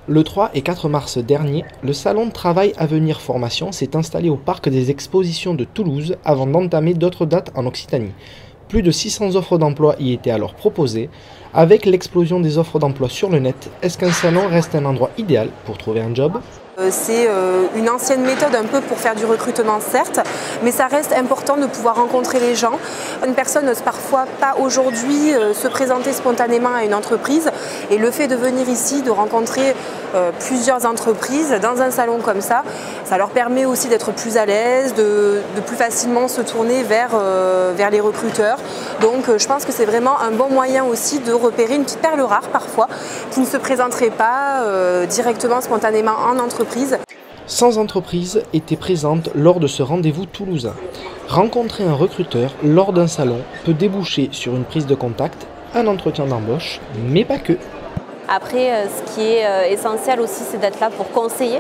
Le 3 et 4 mars dernier, le salon de travail Avenir Formation s'est installé au parc des expositions de Toulouse avant d'entamer d'autres dates en Occitanie. Plus de 600 offres d'emploi y étaient alors proposées. Avec l'explosion des offres d'emploi sur le net, est-ce qu'un salon reste un endroit idéal pour trouver un job ? C'est une ancienne méthode un peu pour faire du recrutement certes, mais ça reste important de pouvoir rencontrer les gens. Une personne n'ose parfois pas aujourd'hui se présenter spontanément à une entreprise et le fait de venir ici, de rencontrer plusieurs entreprises dans un salon comme ça leur permet aussi d'être plus à l'aise, de plus facilement se tourner vers les recruteurs. Donc je pense que c'est vraiment un bon moyen aussi de repérer une petite perle rare parfois qui ne se présenterait pas directement spontanément en entreprise. 100 entreprises étaient présentes lors de ce rendez-vous toulousain. Rencontrer un recruteur lors d'un salon peut déboucher sur une prise de contact, un entretien d'embauche, mais pas que. Après, ce qui est essentiel aussi, c'est d'être là pour conseiller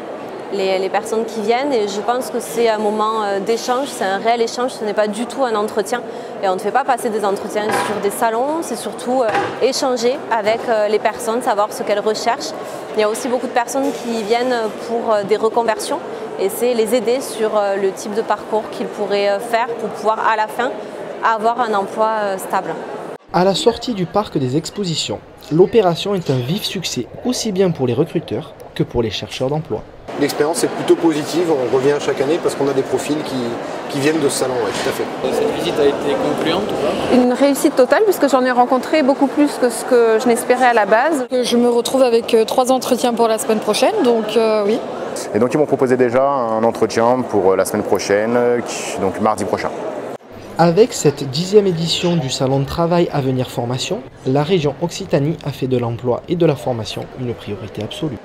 les personnes qui viennent, et je pense que c'est un moment d'échange, c'est un réel échange, ce n'est pas du tout un entretien, et on ne fait pas passer des entretiens sur des salons, c'est surtout échanger avec les personnes, savoir ce qu'elles recherchent. Il y a aussi beaucoup de personnes qui viennent pour des reconversions, et c'est les aider sur le type de parcours qu'ils pourraient faire pour pouvoir à la fin avoir un emploi stable. À la sortie du parc des expositions, l'opération est un vif succès, aussi bien pour les recruteurs que pour les chercheurs d'emploi. L'expérience est plutôt positive, on revient chaque année parce qu'on a des profils qui viennent de ce salon, ouais, tout à fait. Cette visite a été concluante ou pas ? Une réussite totale puisque j'en ai rencontré beaucoup plus que ce que je n'espérais à la base. Je me retrouve avec 3 entretiens pour la semaine prochaine, donc oui. Et donc ils m'ont proposé déjà un entretien pour la semaine prochaine, donc mardi prochain. Avec cette 10e édition du salon de travail Avenir Formation, la région Occitanie a fait de l'emploi et de la formation une priorité absolue.